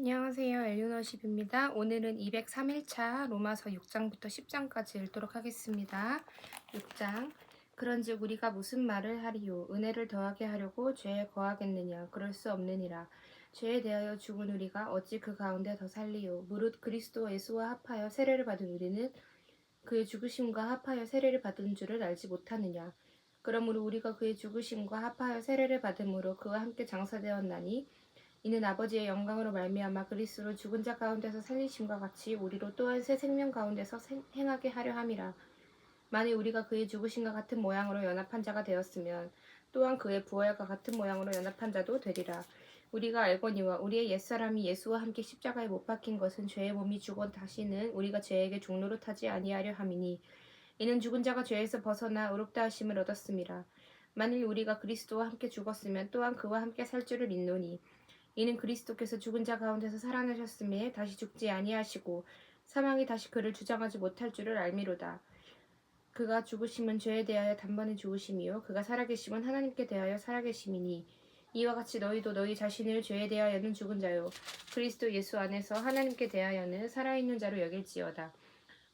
안녕하세요. 엘리너십입니다. 오늘은 203일차 로마서 6장부터 10장까지 읽도록 하겠습니다. 6장. 그런즉 우리가 무슨 말을 하리요? 은혜를 더하게 하려고 죄에 거하겠느냐? 그럴 수 없느니라. 죄에 대하여 죽은 우리가 어찌 그 가운데 더 살리요? 무릇 그리스도 예수와 합하여 세례를 받은 우리는 그의 죽으심과 합하여 세례를 받은 줄을 알지 못하느냐? 그러므로 우리가 그의 죽으심과 합하여 세례를 받음으로 그와 함께 장사되었나니 이는 아버지의 영광으로 말미암아 그리스도를 죽은 자 가운데서 살리심과 같이 우리로 또한 새 생명 가운데서 행하게 하려 함이라. 만일 우리가 그의 죽으심과 같은 모양으로 연합한 자가 되었으면 또한 그의 부활과 같은 모양으로 연합한 자도 되리라. 우리가 알거니와 우리의 옛사람이 예수와 함께 십자가에 못 박힌 것은 죄의 몸이 죽어 다시는 우리가 죄에게 종노릇하지 아니하려 함이니 이는 죽은 자가 죄에서 벗어나 의롭다 하심을 얻었음이라. 만일 우리가 그리스도와 함께 죽었으면 또한 그와 함께 살 줄을 믿노니 이는 그리스도께서 죽은 자 가운데서 살아나셨음에 다시 죽지 아니하시고 사망이 다시 그를 주장하지 못할 줄을 알미로다. 그가 죽으심은 죄에 대하여 단번에 죽으심이요 그가 살아계심은 하나님께 대하여 살아계심이니 이와 같이 너희도 너희 자신을 죄에 대하여는 죽은 자요 그리스도 예수 안에서 하나님께 대하여는 살아있는 자로 여길지어다.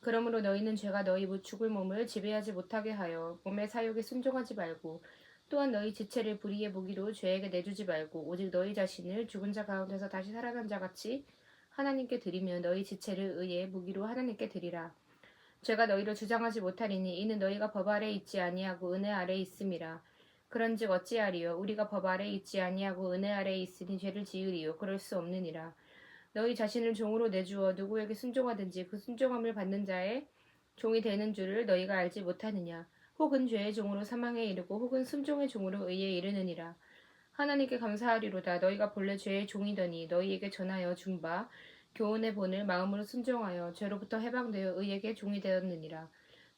그러므로 너희는 죄가 너희 죽을 몸을 지배하지 못하게 하여 몸의 사욕에 순종하지 말고 또한 너희 지체를 불의의 무기로 죄에게 내주지 말고 오직 너희 자신을 죽은 자 가운데서 다시 살아난 자같이 하나님께 드리며 너희 지체를 의의 무기로 하나님께 드리라. 죄가 너희를 주장하지 못하리니 이는 너희가 법 아래 있지 아니하고 은혜 아래 있음이라. 그런즉 어찌하리요? 우리가 법 아래 있지 아니하고 은혜 아래 있으니 죄를 지으리요? 그럴 수 없느니라. 너희 자신을 종으로 내주어 누구에게 순종하든지 그 순종함을 받는 자의 종이 되는 줄을 너희가 알지 못하느냐. 혹은 죄의 종으로 사망에 이르고 혹은 순종의 종으로 의에 이르느니라. 하나님께 감사하리로다. 너희가 본래 죄의 종이더니 너희에게 전하여 준 바 교훈의 본을 마음으로 순종하여 죄로부터 해방되어 의에게 종이 되었느니라.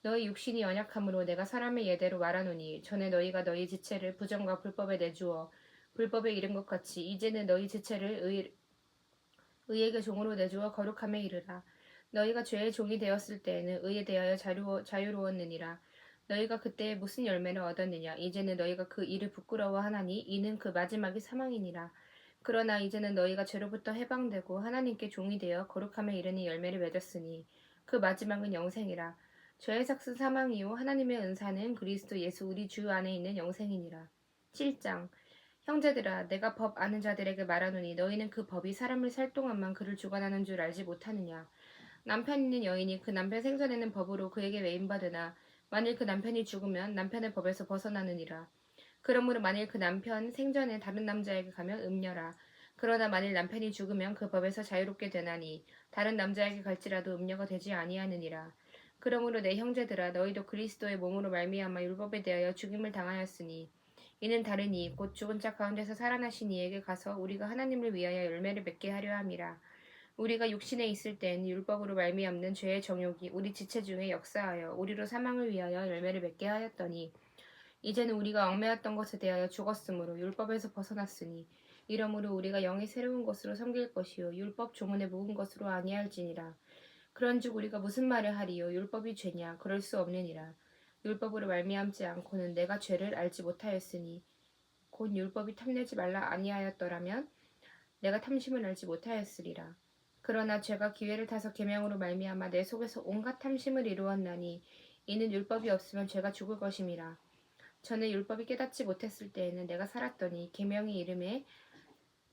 너희 육신이 연약함으로 내가 사람의 예대로 말하노니 전에 너희가 너희 지체를 부정과 불법에 내주어 불법에 이른 것 같이 이제는 너희 지체를 의에게 종으로 내주어 거룩함에 이르라. 너희가 죄의 종이 되었을 때에는 의에 대하여 자유로웠느니라. 너희가 그때 무슨 열매를 얻었느냐? 이제는 너희가 그 일을 부끄러워하나니 이는 그 마지막이 사망이니라. 그러나 이제는 너희가 죄로부터 해방되고 하나님께 종이 되어 거룩함에 이르는 열매를 맺었으니 그 마지막은 영생이라. 죄의 삭은 사망이요 하나님의 은사는 그리스도 예수 우리 주 안에 있는 영생이니라. 7장. 형제들아 내가 법 아는 자들에게 말하노니 너희는 그 법이 사람을 살 동안만 그를 주관하는 줄 알지 못하느냐. 남편 있는 여인이 그 남편 생전에는 법으로 그에게 외인받으나 만일 그 남편이 죽으면 남편의 법에서 벗어나느니라. 그러므로 만일 그 남편 생전에 다른 남자에게 가면 음녀라. 그러나 만일 남편이 죽으면 그 법에서 자유롭게 되나니 다른 남자에게 갈지라도 음녀가 되지 아니하느니라. 그러므로 내 형제들아 너희도 그리스도의 몸으로 말미암아 율법에 대하여 죽임을 당하였으니 이는 다르니 곧 죽은 자 가운데서 살아나신 이에게 가서 우리가 하나님을 위하여 열매를 맺게 하려 함이라. 우리가 육신에 있을 땐 율법으로 말미암는 죄의 정욕이 우리 지체 중에 역사하여 우리로 사망을 위하여 열매를 맺게 하였더니 이제는 우리가 얽매였던 것에 대하여 죽었으므로 율법에서 벗어났으니 이러므로 우리가 영의 새로운 것으로 섬길 것이요 율법 조문에 묵은 것으로 아니할지니라. 그런즉 우리가 무슨 말을 하리요? 율법이 죄냐? 그럴 수 없느니라. 율법으로 말미암지 않고는 내가 죄를 알지 못하였으니 곧 율법이 탐내지 말라 아니하였더라면 내가 탐심을 알지 못하였으리라. 그러나 죄가 기회를 타서 계명으로 말미암아 내 속에서 온갖 탐심을 이루었나니 이는 율법이 없으면 죄가 죽을 것임이라. 전에 율법이 깨닫지 못했을 때에는 내가 살았더니 계명이 이름에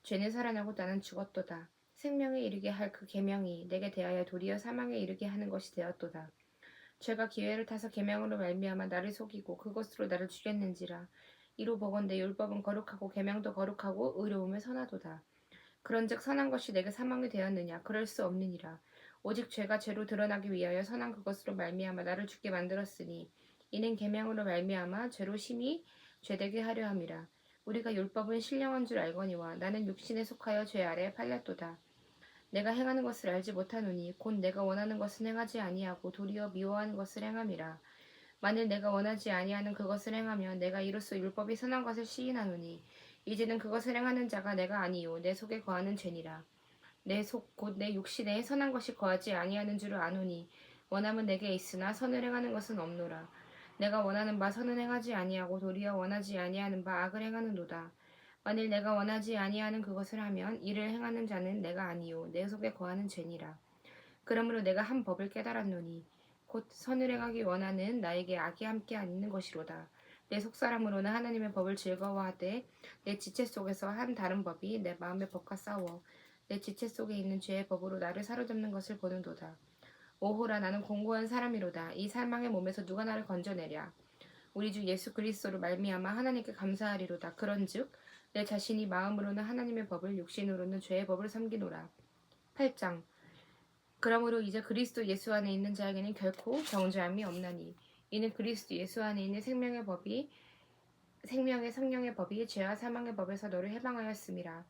죄는 살아나고 나는 죽었도다. 생명에 이르게 할 그 계명이 내게 대하여 도리어 사망에 이르게 하는 것이 되었도다. 죄가 기회를 타서 계명으로 말미암아 나를 속이고 그것으로 나를 죽였는지라. 이로 보건대 율법은 거룩하고 계명도 거룩하고 의로움을 선하도다. 그런즉 선한 것이 내게 사망이 되었느냐? 그럴 수 없느니라. 오직 죄가 죄로 드러나기 위하여 선한 그것으로 말미암아 나를 죽게 만들었으니 이는 계명으로 말미암아 죄로 심히 죄되게 하려 함이라. 우리가 율법은 신령한 줄 알거니와 나는 육신에 속하여 죄 아래에 팔렸도다. 내가 행하는 것을 알지 못하노니 곧 내가 원하는 것은 행하지 아니하고 도리어 미워하는 것을 행함이라. 만일 내가 원하지 아니하는 그것을 행하면 내가 이로써 율법이 선한 것을 시인하노니 이제는 그것을 행하는 자가 내가 아니요 내 속에 거하는 죄니라. 내 속 곧 내 육신에 선한 것이 거하지 아니하는 줄을 아노니 원함은 내게 있으나 선을 행하는 것은 없노라. 내가 원하는 바 선은 행하지 아니하고 도리어 원하지 아니하는 바 악을 행하는도다. 만일 내가 원하지 아니하는 그것을 하면 이를 행하는 자는 내가 아니요 내 속에 거하는 죄니라. 그러므로 내가 한 법을 깨달았노니 곧 선을 행하기 원하는 나에게 악이 함께 있는 것이로다. 내 속사람으로는 하나님의 법을 즐거워하되 내 지체 속에서 한 다른 법이 내 마음의 법과 싸워 내 지체 속에 있는 죄의 법으로 나를 사로잡는 것을 보는도다. 오호라 나는 공고한 사람이로다. 이 사망의 몸에서 누가 나를 건져내랴. 우리 주 예수 그리스도로 말미암아 하나님께 감사하리로다. 그런즉 내 자신이 마음으로는 하나님의 법을 육신으로는 죄의 법을 섬기노라. 8장 그러므로 이제 그리스도 예수 안에 있는 자에게는 결코 정죄함이 없나니 이는 그리스도 예수 안에 있는 생명의 성령의 법이 죄와 사망의 법에서 너를 해방하였음이라.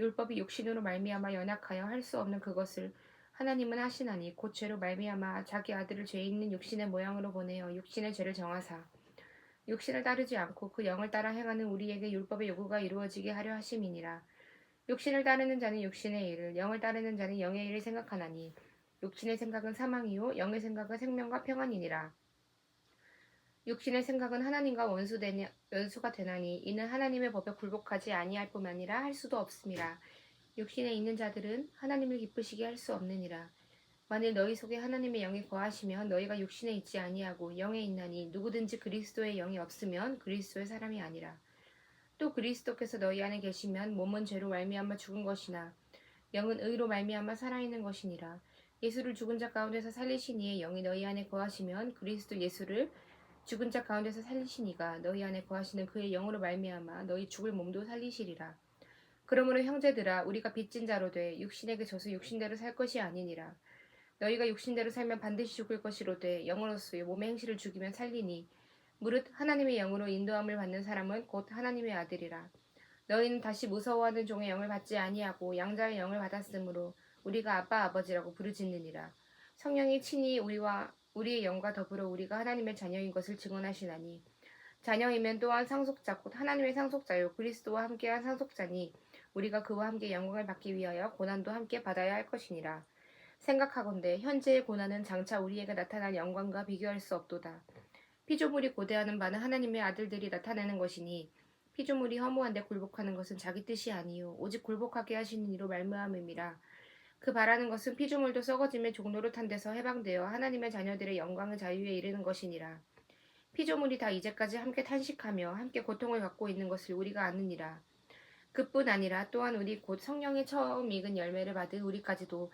율법이 육신으로 말미암아 연약하여 할 수 없는 그것을 하나님은 하시나니 곧 죄로 말미암아 자기 아들을 죄 있는 육신의 모양으로 보내어 육신의 죄를 정하사 육신을 따르지 않고 그 영을 따라 행하는 우리에게 율법의 요구가 이루어지게 하려 하심이니라. 육신을 따르는 자는 육신의 일을, 영을 따르는 자는 영의 일을 생각하나니 육신의 생각은 사망이요 영의 생각은 생명과 평안이니라. 육신의 생각은 하나님과 원수가 되나니 이는 하나님의 법에 굴복하지 아니할 뿐 아니라 할 수도 없음이라. 육신에 있는 자들은 하나님을 기쁘시게 할 수 없느니라. 만일 너희 속에 하나님의 영이 거하시면 너희가 육신에 있지 아니하고 영에 있나니 누구든지 그리스도의 영이 없으면 그리스도의 사람이 아니라. 또 그리스도께서 너희 안에 계시면 몸은 죄로 말미암아 죽은 것이나 영은 의로 말미암아 살아있는 것이니라. 예수를 죽은 자 가운데서 살리신 이의 영이 너희 안에 거하시면 그리스도 예수를 죽은 자 가운데서 살리신 이가 너희 안에 거하시는 그의 영으로 말미암아 너희 죽을 몸도 살리시리라. 그러므로 형제들아 우리가 빚진 자로 돼 육신에게 져서 육신대로 살 것이 아니니라. 너희가 육신대로 살면 반드시 죽을 것이로되 영으로서의 몸의 행실을 죽이면 살리니 무릇 하나님의 영으로 인도함을 받는 사람은 곧 하나님의 아들이라. 너희는 다시 무서워하는 종의 영을 받지 아니하고 양자의 영을 받았으므로 우리가 아빠 아버지라고 부르짖느니라. 성령이 친히 우리의 영과 더불어 우리가 하나님의 자녀인 것을 증언하시나니 자녀이면 또한 상속자 곧 하나님의 상속자요 그리스도와 함께한 상속자니 우리가 그와 함께 영광을 받기 위하여 고난도 함께 받아야 할 것이니라. 생각하건대 현재의 고난은 장차 우리에게 나타날 영광과 비교할 수 없도다. 피조물이 고대하는 바는 하나님의 아들들이 나타내는 것이니 피조물이 허무한데 굴복하는 것은 자기 뜻이 아니요 오직 굴복하게 하시는 이로 말미암음이라. 그 바라는 것은 피조물도 썩어짐의 종로를 탄 데서 해방되어 하나님의 자녀들의 영광의 자유에 이르는 것이니라. 피조물이 다 이제까지 함께 탄식하며 함께 고통을 갖고 있는 것을 우리가 아느니라. 그뿐 아니라 또한 우리 곧 성령의 처음 익은 열매를 받은 우리까지도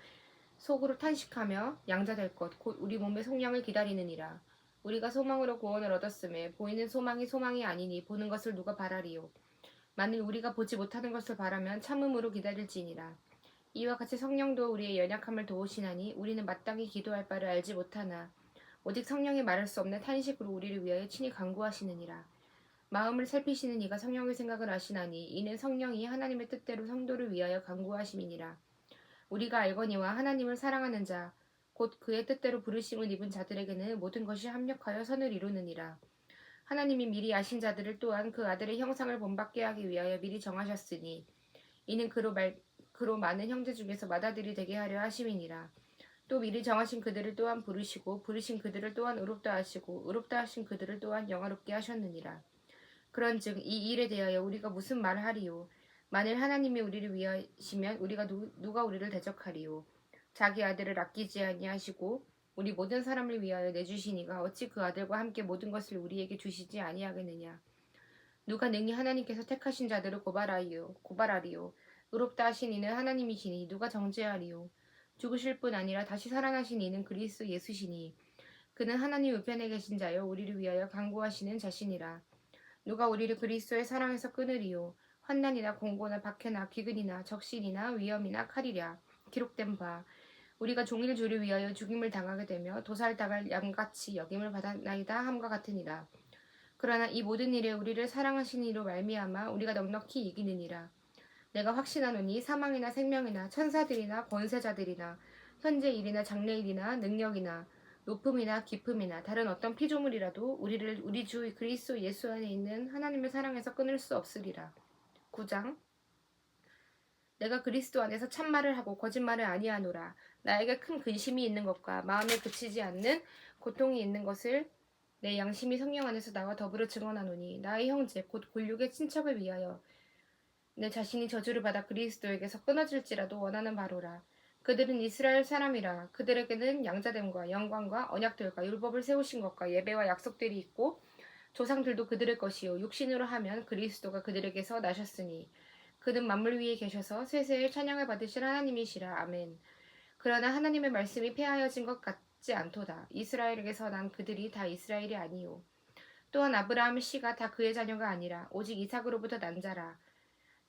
속으로 탄식하며 양자될 것 곧 우리 몸의 속량을 기다리느니라. 우리가 소망으로 구원을 얻었음에 보이는 소망이 아니니 보는 것을 누가 바라리요. 만일 우리가 보지 못하는 것을 바라면 참음으로 기다릴지니라. 이와 같이 성령도 우리의 연약함을 도우시나니 우리는 마땅히 기도할 바를 알지 못하나 오직 성령이 말할 수 없는 탄식으로 우리를 위하여 친히 간구하시느니라. 마음을 살피시는 이가 성령의 생각을 아시나니 이는 성령이 하나님의 뜻대로 성도를 위하여 간구하심이니라. 우리가 알거니와 하나님을 사랑하는 자 곧 그의 뜻대로 부르심을 입은 자들에게는 모든 것이 합력하여 선을 이루느니라. 하나님이 미리 아신 자들을 또한 그 아들의 형상을 본받게 하기 위하여 미리 정하셨으니 이는 그로 많은 형제 중에서 맏아들이 되게 하려 하심이니라. 또 미리 정하신 그들을 또한 부르시고 부르신 그들을 또한 의롭다 하시고 의롭다 하신 그들을 또한 영화롭게 하셨느니라. 그런즉 이 일에 대하여 우리가 무슨 말을 하리요. 만일 하나님이 우리를 위하시면 우리가 누가 우리를 대적하리요. 자기 아들을 아끼지 아니하시고 우리 모든 사람을 위하여 내주시니가 어찌 그 아들과 함께 모든 것을 우리에게 주시지 아니하겠느냐. 누가 능히 하나님께서 택하신 자들을 고발하리요. 의롭다 하신 이는 하나님이시니 누가 정죄하리요. 죽으실 뿐 아니라 다시 살아나신 이는 그리스도 예수시니 그는 하나님 우편에 계신 자여 우리를 위하여 간구하시는 자신이라. 누가 우리를 그리스도의 사랑에서 끊으리요. 환난이나 공고나 박해나 기근이나 적신이나 위험이나 칼이랴. 기록된 바 우리가 종일 주를 위하여 죽임을 당하게 되며 도살당할 양같이 여김을 받았나이다 함과 같으니라. 그러나 이 모든 일에 우리를 사랑하신 이로 말미암아 우리가 넉넉히 이기느니라. 내가 확신하노니 사망이나 생명이나 천사들이나 권세자들이나 현재 일이나 장래 일이나 능력이나 높음이나 깊음이나 다른 어떤 피조물이라도 우리를 우리 주 그리스도 예수 안에 있는 하나님의 사랑에서 끊을 수 없으리라. 9장 내가 그리스도 안에서 참말을 하고 거짓말을 아니하노라. 나에게 큰 근심이 있는 것과 마음에 그치지 않는 고통이 있는 것을 내 양심이 성령 안에서 나와 더불어 증언하노니 나의 형제 곧 골육의 친척을 위하여 내 자신이 저주를 받아 그리스도에게서 끊어질지라도 원하는 바로라. 그들은 이스라엘 사람이라. 그들에게는 양자됨과 영광과 언약들과 율법을 세우신 것과 예배와 약속들이 있고 조상들도 그들의 것이요 육신으로 하면 그리스도가 그들에게서 나셨으니 그는 만물 위에 계셔서 세세의 찬양을 받으실 하나님이시라. 아멘. 그러나 하나님의 말씀이 폐하여진 것 같지 않도다. 이스라엘에게서 난 그들이 다 이스라엘이 아니요 또한 아브라함의 씨가 다 그의 자녀가 아니라 오직 이삭으로부터 난 자라.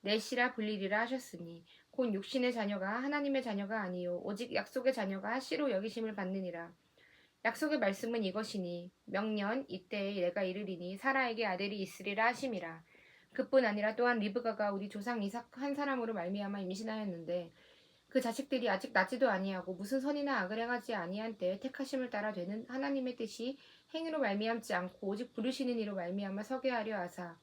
내 씨라 불리리라 하셨으니 곧 육신의 자녀가 하나님의 자녀가 아니요 오직 약속의 자녀가 씨로 여기심을 받느니라. 약속의 말씀은 이것이니 명년 이때에 내가 이르리니 사라에게 아들이 있으리라 하심이라. 그뿐 아니라 또한 리브가가 우리 조상 이삭 한 사람으로 말미암아 임신하였는데 그 자식들이 아직 낳지도 아니하고 무슨 선이나 악을 행하지 아니한 때에 택하심을 따라 되는 하나님의 뜻이 행위로 말미암지 않고 오직 부르시는 이로 말미암아 서게 하려 하사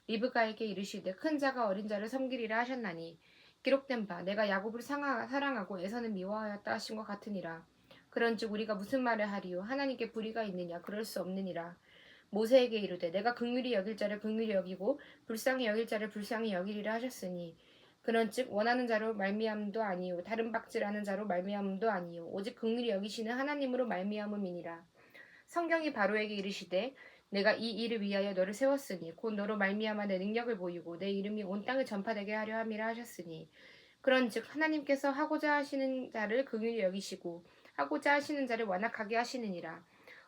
리브가에게 이르시되 큰 자가 어린 자를 섬기리라 하셨나니 기록된 바 내가 야곱을 사랑하고 에서는 미워하였다 하신 것 같으니라. 그런즉 우리가 무슨 말을 하리요 하나님께 불의가 있느냐 그럴 수 없느니라. 모세에게 이르되 내가 긍휼히 여길 자를 긍휼히 여기고 불쌍히 여길 자를 불쌍히 여기리라 하셨으니 그런즉 원하는 자로 말미암음도 아니요 다른 박질하는 자로 말미암음도 아니요 오직 긍휼히 여기시는 하나님으로 말미암음이니라. 성경이 바로에게 이르시되 내가 이 일을 위하여 너를 세웠으니 곧 너로 말미암아 내 능력을 보이고 내 이름이 온 땅에 전파되게 하려 함이라 하셨으니 그런즉 하나님께서 하고자 하시는 자를 긍휼히 여기시고 하고자 하시는 자를 완악하게 하시느니라.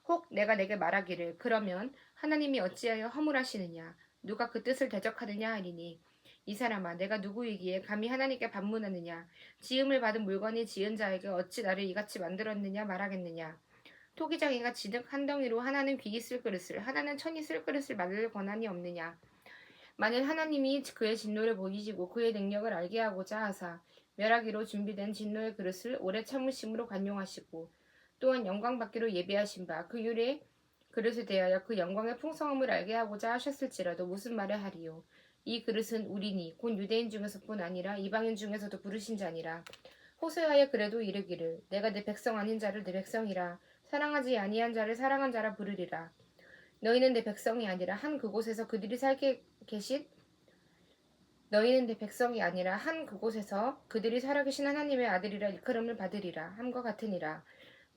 혹 내가 내게 말하기를 그러면 하나님이 어찌하여 허물하시느냐 누가 그 뜻을 대적하느냐 하리니 이 사람아 내가 누구이기에 감히 하나님께 반문하느냐 지음을 받은 물건이 지은 자에게 어찌 나를 이같이 만들었느냐 말하겠느냐. 토기장이가 진흙 한 덩이로 하나는 귀기 쓸 그릇을 하나는 천이 쓸 그릇을 만들 권한이 없느냐. 만일 하나님이 그의 진노를 보이시고 그의 능력을 알게 하고자 하사 멸하기로 준비된 진노의 그릇을 오래 참으심으로 관용하시고 또한 영광 받기로 예비하신 바 그 율의 그릇에 대하여 그 영광의 풍성함을 알게 하고자 하셨을지라도 무슨 말을 하리요. 이 그릇은 우리니 곧 유대인 중에서뿐 아니라 이방인 중에서도 부르신 자니라. 호세아에 그래도 이르기를 내가 내 백성 아닌 자를 내 백성이라 사랑하지 아니한 자를 사랑한 자라 부르리라. 너희는 내 백성이 아니라 한 그곳에서 그들이 살게 계신 너희는 내 백성이 아니라 한 그곳에서 그들이 살아계신 하나님의 아들이라 일컬음을 받으리라 함과 같으니라.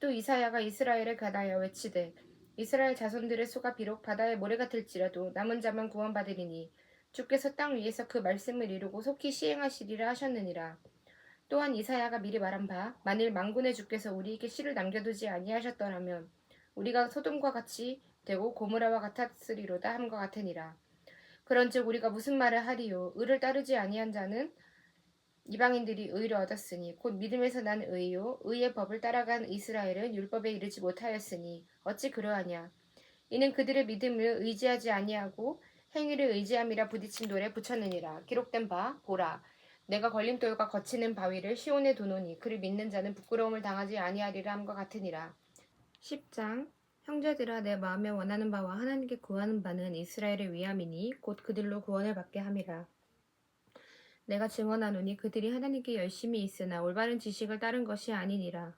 또 이사야가 이스라엘에 관하여 외치되 이스라엘 자손들의 수가 비록 바다의 모래 같을지라도 남은 자만 구원받으리니 주께서 땅 위에서 그 말씀을 이루고 속히 시행하시리라 하셨느니라. 또한 이사야가 미리 말한 바 만일 만군의 주께서 우리에게 씨를 남겨두지 아니하셨더라면 우리가 소돔과 같이 되고 고모라와 같았으리로다 함과 같으니라. 그런즉 우리가 무슨 말을 하리요 의를 따르지 아니한 자는 이방인들이 의를 얻었으니 곧 믿음에서 난 의요 의의 법을 따라간 이스라엘은 율법에 이르지 못하였으니 어찌 그러하냐. 이는 그들의 믿음을 의지하지 아니하고 행위를 의지함이라 부딪힌 돌에 붙였느니라. 기록된 바 보라 내가 걸림돌과 거치는 바위를 시온에 두노니 그를 믿는 자는 부끄러움을 당하지 아니하리라 함과 같으니라. 10장 형제들아 내 마음에 원하는 바와 하나님께 구하는 바는 이스라엘을 위함이니 곧 그들로 구원을 받게 함이라. 내가 증언하노니 그들이 하나님께 열심히 있으나 올바른 지식을 따른 것이 아니니라.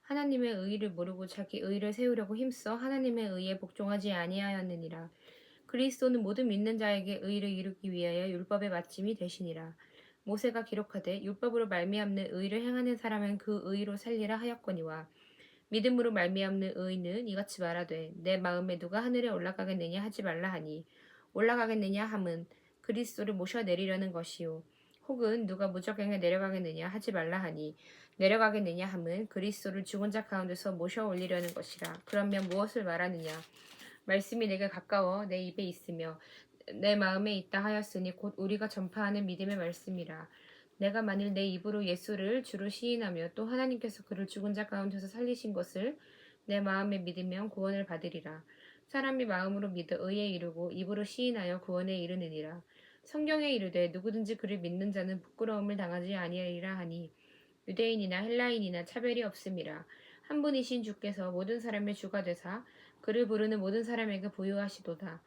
하나님의 의의를 모르고 자기 의의를 세우려고 힘써 하나님의 의에 복종하지 아니하였느니라. 그리스도는 모든 믿는 자에게 의의를 이루기 위하여 율법의 마침이 되시니라. 모세가 기록하되 율법으로 말미암는 의의를 행하는 사람은 그 의의로 살리라 하였거니와 믿음으로 말미암는 의의는 이같이 말하되 내 마음에 누가 하늘에 올라가겠느냐 하지 말라 하니 올라가겠느냐 함은 그리스도를 모셔 내리려는 것이요 혹은 누가 무적행에 내려가겠느냐 하지 말라 하니 내려가겠느냐 함은 그리스도를 죽은 자 가운데서 모셔 올리려는 것이라. 그러면 무엇을 말하느냐. 말씀이 내게 가까워 내 입에 있으며 내 마음에 있다 하였으니 곧 우리가 전파하는 믿음의 말씀이라. 내가 만일 내 입으로 예수를 주로 시인하며 또 하나님께서 그를 죽은 자 가운데서 살리신 것을 내 마음에 믿으면 구원을 받으리라. 사람이 마음으로 믿어 의에 이르고 입으로 시인하여 구원에 이르느니라. 성경에 이르되 누구든지 그를 믿는 자는 부끄러움을 당하지 아니하리라 하니 유대인이나 헬라인이나 차별이 없음이라. 한 분이신 주께서 모든 사람의 주가 되사 그를 부르는 모든 사람에게 보유하시도다.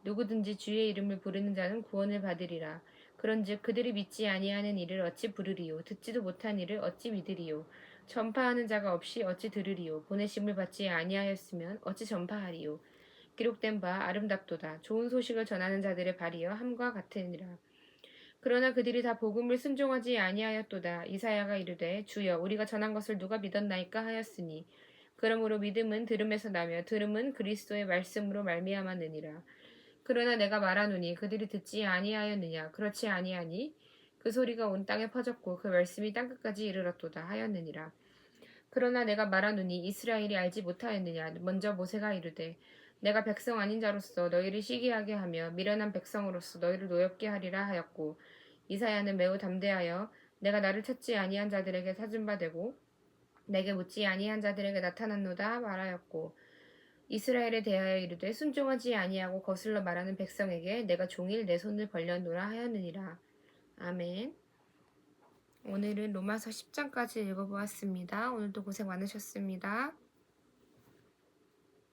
누구든지 주의 이름을 부르는 자는 구원을 받으리라. 그런즉 그들이 믿지 아니하는 이를 어찌 부르리요 듣지도 못한 이를 어찌 믿으리요 전파하는 자가 없이 어찌 들으리요 보내심을 받지 아니하였으면 어찌 전파하리요. 기록된 바 아름답도다. 좋은 소식을 전하는 자들의 발이여 함과 같으니라. 그러나 그들이 다 복음을 순종하지 아니하였도다. 이사야가 이르되 주여 우리가 전한 것을 누가 믿었나이까 하였으니 그러므로 믿음은 들음에서 나며 들음은 그리스도의 말씀으로 말미암았느니라. 그러나 내가 말하노니 그들이 듣지 아니하였느냐 그렇지 아니하니 그 소리가 온 땅에 퍼졌고 그 말씀이 땅끝까지 이르렀도다 하였느니라. 그러나 내가 말하노니 이스라엘이 알지 못하였느냐 먼저 모세가 이르되 내가 백성 아닌 자로서 너희를 시기하게 하며 미련한 백성으로서 너희를 노엽게 하리라 하였고 이사야는 매우 담대하여 내가 나를 찾지 아니한 자들에게 찾은 바 되고 내게 묻지 아니한 자들에게 나타났노다 말하였고 이스라엘에 대하여 이르되 순종하지 아니하고 거슬러 말하는 백성에게 내가 종일 내 손을 벌려노라 하였느니라. 아멘. 오늘은 로마서 10장까지 읽어보았습니다. 오늘도 고생 많으셨습니다.